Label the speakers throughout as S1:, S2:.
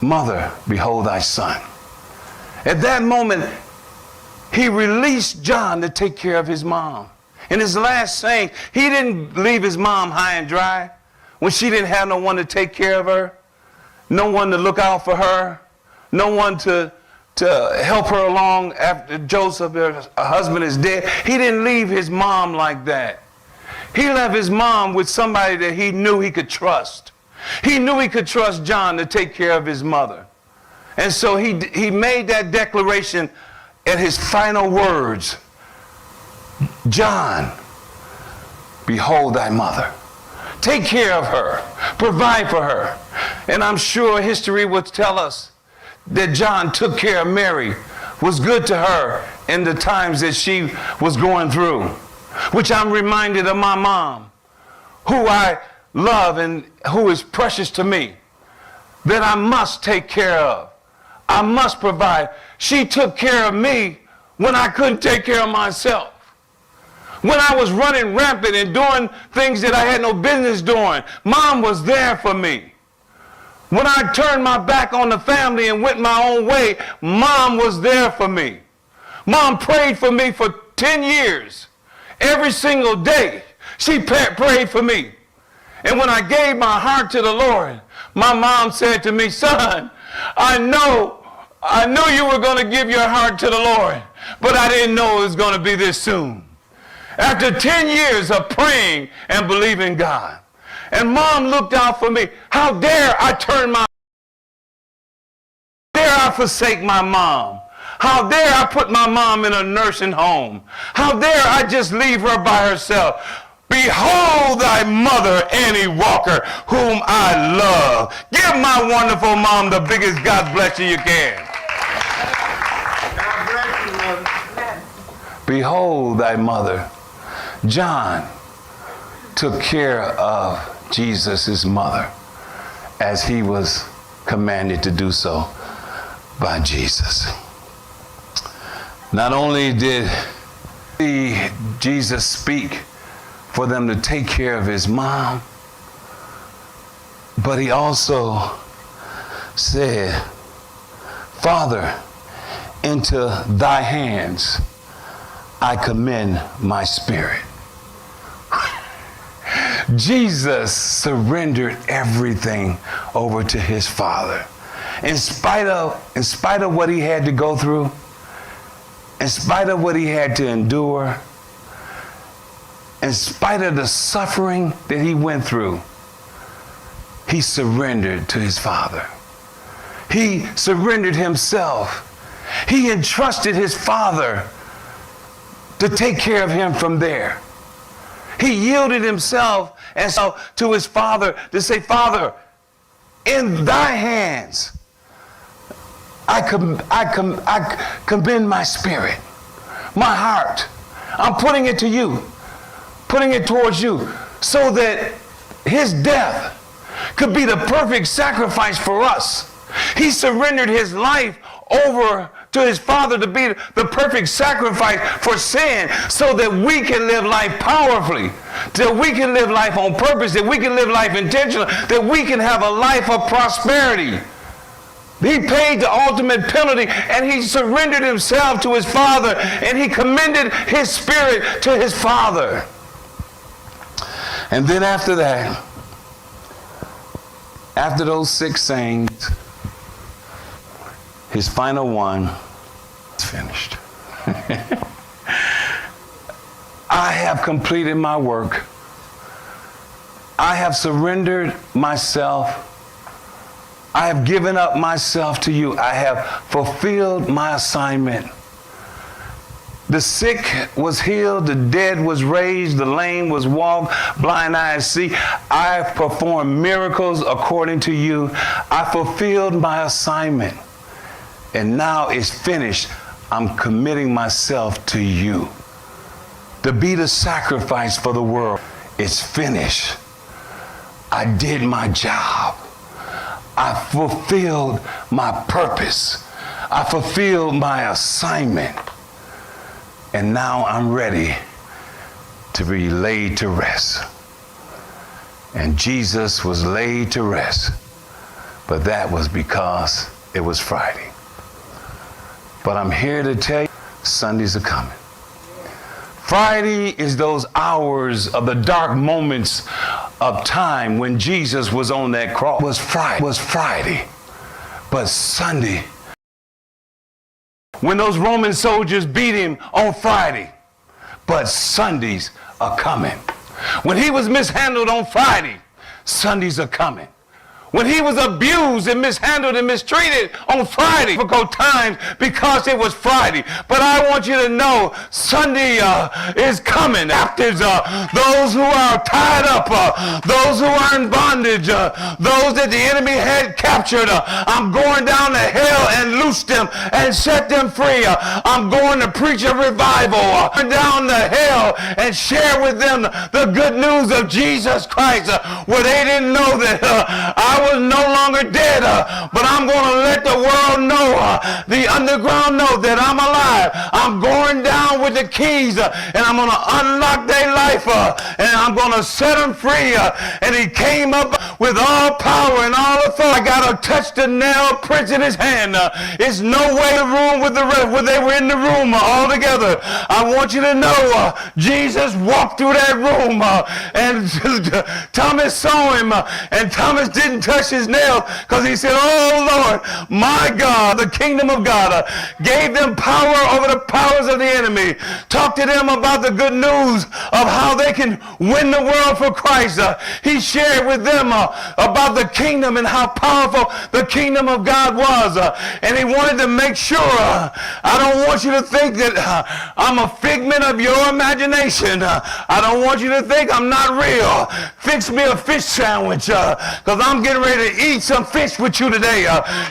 S1: Mother, behold thy son. At that moment, he released John to take care of his mom. In his last saying, he didn't leave his mom high and dry when she didn't have no one to take care of her, no one to look out for her, no one to help her along after Joseph, her husband, is dead. He didn't leave his mom like that. He left his mom with somebody that he knew he could trust. He knew he could trust John to take care of his mother. And so he made that declaration at his final words. John, behold thy mother. Take care of her. Provide for her. And I'm sure history would tell us that John took care of Mary, was good to her in the times that she was going through. Which I'm reminded of my mom, who I love and who is precious to me, that I must take care of. I must provide. She took care of me when I couldn't take care of myself. When I was running rampant and doing things that I had no business doing, Mom was there for me. When I turned my back on the family and went my own way, Mom was there for me. Mom prayed for me for 10 years. Every single day, she prayed for me. And when I gave my heart to the Lord, my mom said to me, son, I knew you were going to give your heart to the Lord, but I didn't know it was going to be this soon. After 10 years of praying and believing God. And Mom looked out for me. How dare I forsake my mom? How dare I put my mom in a nursing home? How dare I just leave her by herself? Behold thy mother, Annie Walker, whom I love. Give my wonderful mom the biggest God bless you can.
S2: God bless you, Mother.
S1: Behold thy mother. John took care of Jesus' mother as he was commanded to do so by Jesus. Not only did Jesus speak for them to take care of his mom, but he also said, Father, into thy hands I commend my spirit. Jesus surrendered everything over to his Father. In spite of what he had to go through, in spite of what he had to endure, in spite of the suffering that he went through, he surrendered to his Father. He surrendered himself. He entrusted his Father to take care of him from there. He yielded himself and so to his Father to say, Father, in thy hands I commend my spirit, my heart. I'm putting it to you, putting it towards you, so that his death could be the perfect sacrifice for us. He surrendered his life over to his Father to be the perfect sacrifice for sin, so that we can live life powerfully, that we can live life on purpose, that we can live life intentionally, that we can have a life of prosperity. He paid the ultimate penalty, and he surrendered himself to his Father, and he commended his spirit to his Father. And then after that, after those 6 sayings, his final one is finished. I have completed my work. I have surrendered myself. I have given up myself to you. I have fulfilled my assignment. The sick was healed, the dead was raised, the lame was walked, blind eyes see. I have performed miracles according to you. I fulfilled my assignment. And now it's finished. I'm committing myself to you to be the sacrifice for the world. It's finished. I did my job. I fulfilled my purpose. I fulfilled my assignment. And now I'm ready to be laid to rest. And Jesus was laid to rest but that was because it was Friday. But I'm here to tell you, Sundays are coming. Friday is those hours of the dark moments of time when Jesus was on that cross. It was Friday. But Sunday, when those Roman soldiers beat him on Friday, but Sundays are coming. When he was mishandled on Friday, Sundays are coming. When he was abused and mishandled and mistreated on Friday, difficult times because it was Friday. But I want you to know Sunday is coming. After those who are tied up, those who are in bondage, those that the enemy had captured, I'm going down to hell and loose them and set them free. I'm going to preach a revival down to hell and share with them the good news of Jesus Christ, where they didn't know that I was no longer dead, but I'm going to let the world know, the underground know that I'm alive. I'm going down with the keys, and I'm going to unlock their life, and I'm going to set them free. And he came up with all power and all authority. I got to touch the nail prints in his hand. It's no way the room with the rest, where they were in the room all together. I want you to know, Jesus walked through that room, and Thomas saw him, and Thomas didn't touch his nail because he said, oh Lord, my God, the kingdom of God gave them power over the powers of the enemy. Talk to them about the good news of how they can win the world for Christ. He shared with them about the kingdom and how powerful the kingdom of God was. And he wanted to make sure, I don't want you to think that I'm a figment of your imagination. I don't want you to think I'm not real. Fix me a fish sandwich because I'm getting ready to eat some fish with you today.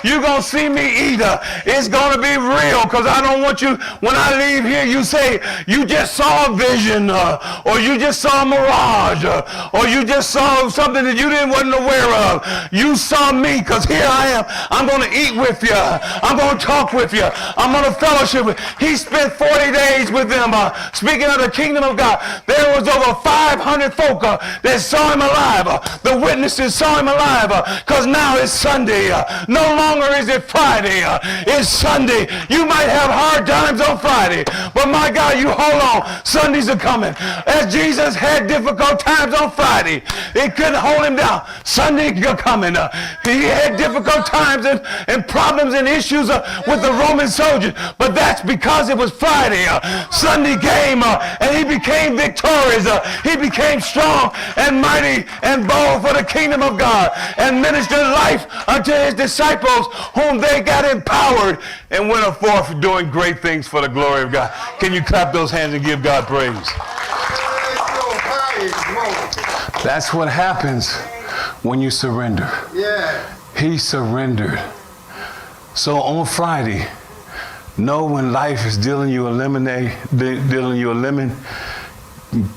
S1: You're going to see me eat. It's going to be real, because I don't want you, when I leave here, you say you just saw a vision, or you just saw a mirage, or you just saw something that you wasn't aware of. You saw me, because here I am. I'm going to eat with you. I'm going to talk with you. I'm going to fellowship with you. He spent 40 days with them, speaking of the kingdom of God. There was over 500 folk that saw him alive. The witnesses saw him alive, because now it's Sunday. No longer is it Friday. It's Sunday. You might have hard times on Friday, but my God, you hold on. Sundays are coming. As Jesus had difficult times on Friday, it couldn't hold him down. Sunday are coming. He had difficult times and problems and issues with the Roman soldiers, but that's because it was Friday. Sunday came and he became victorious. He became strong and mighty and bold for the kingdom of God, and ministered life unto his disciples, whom they got empowered and went forth doing great things for the glory of God. Can you clap those hands and give God praise? That's what happens when you surrender. Yeah. He surrendered. So on Friday, know when life is dealing you a lemon,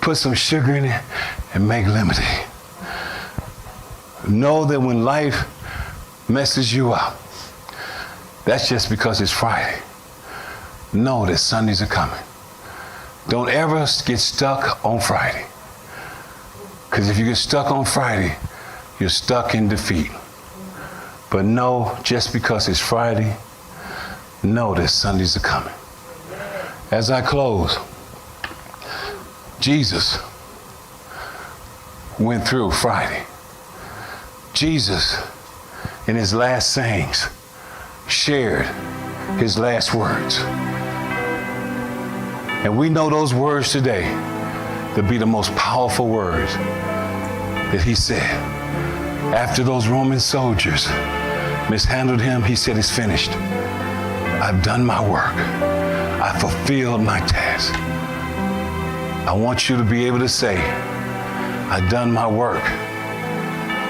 S1: put some sugar in it and make lemonade. Know that when life messes you up, that's just because it's Friday. Know that Sundays are coming. Don't ever get stuck on Friday. Because if you get stuck on Friday, you're stuck in defeat. But know, just because it's Friday, know that Sundays are coming. As I close, Jesus went through Friday. Jesus, in his last sayings, shared his last words. And we know those words today to be the most powerful words that he said. After those Roman soldiers mishandled him, he said, it's finished. I've done my work. I fulfilled my task. I want you to be able to say, I've done my work.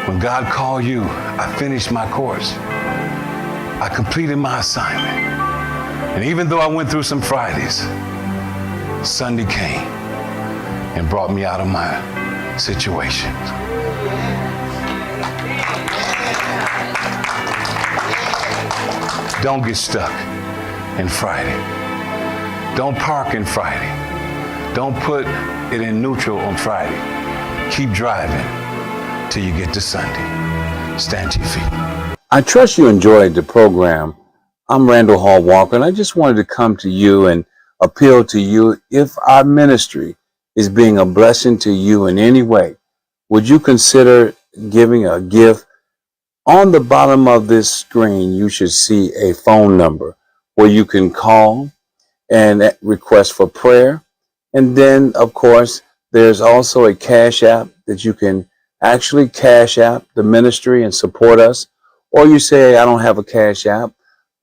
S1: When God called you, I finished my course. I completed my assignment. And even though I went through some Fridays, Sunday came and brought me out of my situation. Don't get stuck in Friday. Don't park in Friday. Don't put it in neutral on Friday. Keep driving till you get to Sunday. Stand to your feet.
S3: I trust you enjoyed the program. I'm Randall Hall Walker, and I just wanted to come to you and appeal to you. If our ministry is being a blessing to you in any way, would you consider giving a gift? On the bottom of this screen, you should see a phone number where you can call and request for prayer. And then, of course, there's also a Cash App that you can actually Cash App the ministry and support us. Or you say, I don't have a Cash App,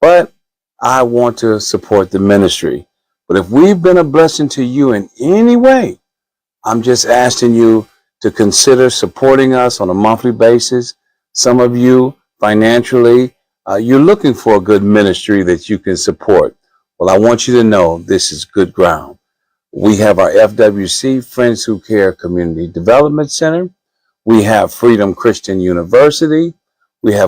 S3: but I want to support the ministry. But if we've been a blessing to you in any way, I'm just asking you to consider supporting us on a monthly basis. Some of you financially, you're looking for a good ministry that you can support. Well, I want you to know this is good ground. We have our FWC, Friends Who Care Community Development Center. We have Freedom Christian University. We have